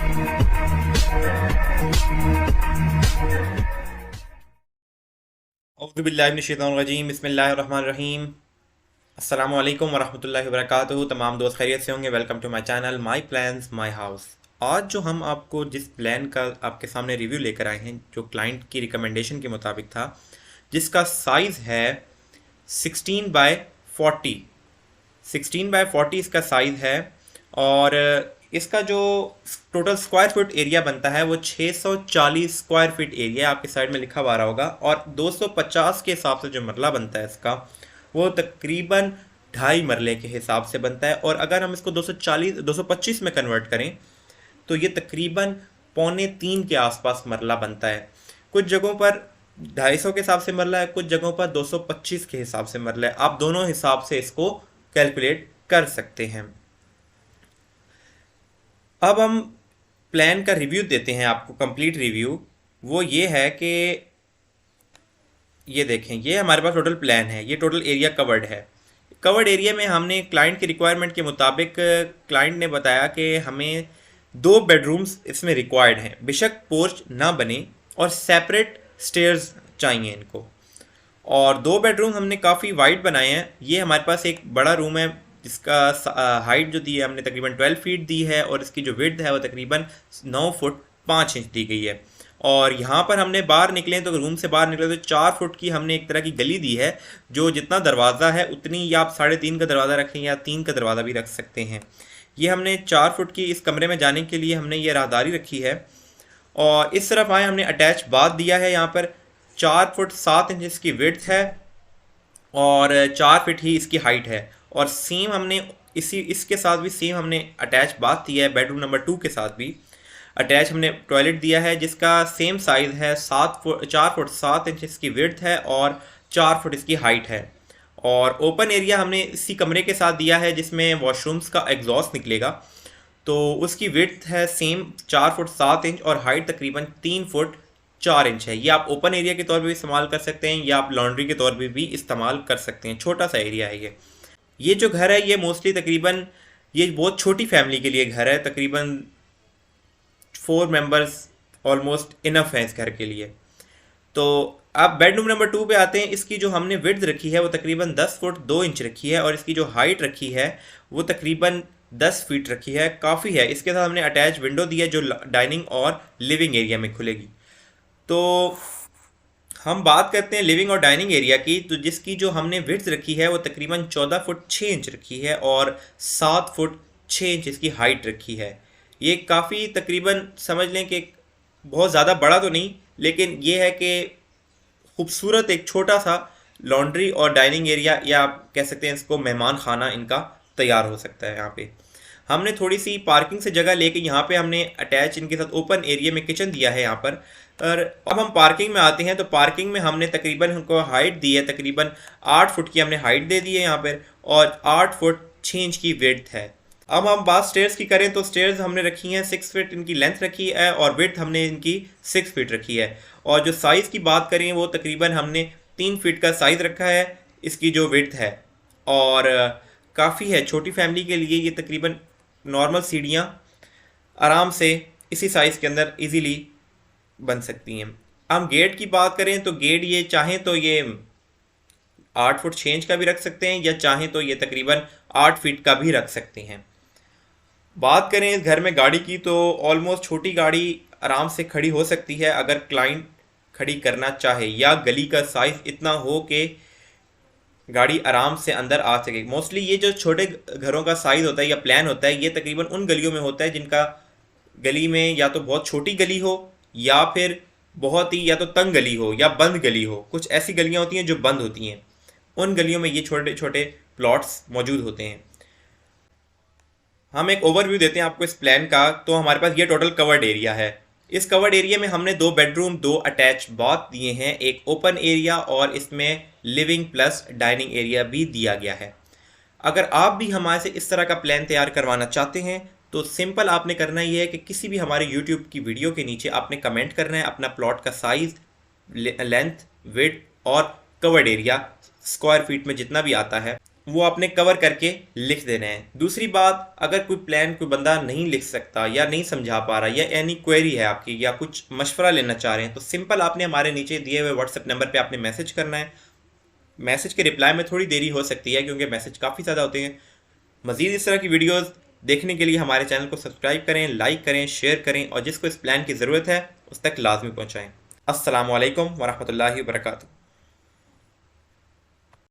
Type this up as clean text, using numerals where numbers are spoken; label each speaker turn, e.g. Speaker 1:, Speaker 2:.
Speaker 1: औज़ुबिल्लाहिमिनश्शैतानिर्रजीम बिस्मिल्लाहिर्रहमानिर्रहीम। अस्सलामु अलैकुम वरहमतुल्लाहि वबरकातुहू। तमाम दोस्त खैरियत से होंगे। Welcome to my channel my plans my house. आज जो हम आपको जिस प्लान का आपके सामने रिव्यू लेकर आए हैं, जो क्लाइंट की रिकमेंडेशन के मुताबिक था, जिसका साइज़ है 16 बाय 40। 16 बाय 40 इसका साइज़ है। और इसका जो टोटल स्क्वायर फुट एरिया बनता है वो 640 स्क्वायर फीट एरिया आपके साइड में लिखा हुआ रहा होगा। और 250 के हिसाब से जो मरला बनता है इसका, वो तकरीबन 2.5 मरले के हिसाब से बनता है। और अगर हम इसको 225 में कन्वर्ट करें तो ये तकरीबन 2.25 के आसपास मरला बनता है। कुछ जगहों पर 250 के हिसाब से मरला है, कुछ जगहों पर 225 के हिसाब से मरला है। आप दोनों हिसाब से इसको कैलकुलेट कर सकते हैं। अब हम प्लान का रिव्यू देते हैं आपको, कंप्लीट रिव्यू। वो ये है कि ये देखें, ये हमारे पास टोटल प्लान है, ये टोटल एरिया कवर्ड है। कवर्ड एरिया में हमने क्लाइंट की रिक्वायरमेंट के मुताबिक, क्लाइंट ने बताया कि हमें 2 बेडरूम्स इसमें रिक्वायर्ड हैं, बेशक पोर्च ना बने और सेपरेट स्टेयर्स चाहिए इनको। और 2 बेडरूम हमने काफ़ी वाइड बनाए हैं। ये हमारे पास एक बड़ा रूम है जिसका हाइट जो दी है हमने तकरीबन 12 फीट दी है, और इसकी जो विड्थ है वो तकरीबन 9 फुट 5 इंच दी गई है। और यहाँ पर हमने बाहर निकले तो रूम से बाहर निकले तो 4 फुट की हमने एक तरह की गली दी है, जो जितना दरवाज़ा है उतनी, या आप 3.5 का दरवाज़ा रखें या 3 का दरवाज़ा भी रख सकते हैं। ये हमने 4 फुट की इस कमरे में जाने के लिए हमने ये राहदारी रखी है। और इस तरफ आए, हमने अटैच बाथ दिया है। यहाँ पर 4 फुट 7 इंच इसकी विड्थ है और 4 फीट ही इसकी हाइट है। और सेम हमने इसके साथ भी सेम हमने अटैच बाथ दिया है। बेडरूम नंबर 2 के साथ भी अटैच हमने टॉयलेट दिया है, जिसका सेम साइज़ है 4 फुट 7 इंच इसकी विड्थ है और 4 फुट इसकी हाइट है। और ओपन एरिया हमने इसी कमरे के साथ दिया है, जिसमें वॉशरूम्स का एग्जॉस्ट निकलेगा। तो उसकी विड्थ है सेम 4 फुट 7 इंच और हाइट तकरीबन 3 फुट 4 इंच है। ये आप ओपन एरिया के तौर पे भी इस्तेमाल कर सकते हैं, या आप लॉन्ड्री के तौर पे भी इस्तेमाल कर सकते हैं। छोटा सा एरिया है ये जो घर है ये मोस्टली तकरीबन, ये बहुत छोटी फैमिली के लिए घर है। तकरीबन 4 मेंबर्स ऑलमोस्ट इनफ है इस घर के लिए। तो आप बेडरूम नंबर 2 पे आते हैं। इसकी जो हमने विड्थ रखी है वो तकरीबन 10 फुट 2 इंच रखी है, और इसकी जो हाइट रखी है वो तकरीबन 10 फीट रखी है। काफ़ी है। इसके साथ हमने अटैच विंडो दी है जो डाइनिंग और लिविंग एरिया में खुलेगी। तो हम बात करते हैं लिविंग और डाइनिंग एरिया की, तो जिसकी जो हमने विड्थ रखी है वो तकरीबन 14 फुट 6 इंच रखी है और 7 फुट 6 इंच इसकी हाइट रखी है। ये काफ़ी तकरीबन समझ लें कि बहुत ज़्यादा बड़ा तो नहीं, लेकिन ये है कि खूबसूरत एक छोटा सा लॉन्ड्री और डाइनिंग एरिया, या आप कह सकते हैं इसको मेहमान खाना इनका तैयार हो सकता है। यहाँ पे हमने थोड़ी सी पार्किंग से जगह लेके यहाँ पे हमने अटैच इनके साथ ओपन एरिया में किचन दिया है यहाँ पर। और अब हम पार्किंग में आते हैं, तो पार्किंग में हमने तकरीबन उनको हाइट दी है, तकरीबन 8 फुट की हमने हाइट दे दी है यहाँ पर, और 8 फुट 6 इंच की विड्थ है। अब हम बात स्टेयर्स की करें तो स्टेयर्स हमने रखी हैं 6 फीट इनकी लेंथ रखी है, और विड्थ हमने इनकी 6 फीट रखी है। और जो साइज़ की बात करें वो तकरीबन हमने 3 फीट का साइज़ रखा है इसकी जो विड्थ है। और काफ़ी है छोटी फैमिली के लिए। ये तकरीबन नॉर्मल सीढ़ियाँ आराम से इसी साइज़ के अंदर इजीली बन सकती हैं। हम गेट की बात करें तो गेट ये चाहें तो ये 8 फुट 6 इंच का भी रख सकते हैं, या चाहें तो ये तकरीबन 8 फीट का भी रख सकते हैं। बात करें इस घर में गाड़ी की, तो ऑलमोस्ट छोटी गाड़ी आराम से खड़ी हो सकती है अगर क्लाइंट खड़ी करना चाहे, या गली का साइज़ इतना हो कि गाड़ी आराम से अंदर आ सके। मोस्टली ये जो छोटे घरों का साइज़ होता है या प्लान होता है, ये तकरीबन उन गलियों में होता है जिनका गली में या तो बहुत छोटी गली हो, या फिर बहुत ही या तो तंग गली हो या बंद गली हो। कुछ ऐसी गलियां होती हैं जो बंद होती हैं, उन गलियों में ये छोटे छोटे प्लॉट्स मौजूद होते हैं। हम एक ओवरव्यू देते हैं आपको इस प्लान का। तो हमारे पास ये टोटल कवर्ड एरिया है। इस कवर्ड एरिया में हमने 2 बेडरूम 2 अटैच बाथ दिए हैं, एक ओपन एरिया, और इसमें लिविंग प्लस डाइनिंग एरिया भी दिया गया है। अगर आप भी हमारे से इस तरह का प्लान तैयार करवाना चाहते हैं तो सिंपल आपने करना ये है कि किसी भी हमारे यूट्यूब की वीडियो के नीचे आपने कमेंट करना है अपना प्लॉट का साइज़, लेंथ, विड्थ और कवर्ड एरिया स्क्वायर फीट में जितना भी आता है, वो आपने कवर करके लिख देना है। दूसरी बात, अगर कोई प्लान कोई बंदा नहीं लिख सकता या नहीं समझा पा रहा या एनी क्वेरी है आपकी या कुछ मशवरा लेना चाह रहे हैं, तो सिंपल आपने हमारे नीचे दिए हुए व्हाट्सएप नंबर पे आपने मैसेज करना है। मैसेज के रिप्लाई में थोड़ी देरी हो सकती है क्योंकि मैसेज काफ़ी ज़्यादा होते हैं। मज़ीद इस तरह की वीडियोज़ देखने के लिए हमारे चैनल को सब्सक्राइब करें, लाइक करें, शेयर करें और जिसको इस प्लान की ज़रूरत है उस तक लाजमी पहुँचाएँ। अस्सलामु अलैकुम वरहमतुल्लाहि वबरकातुहू।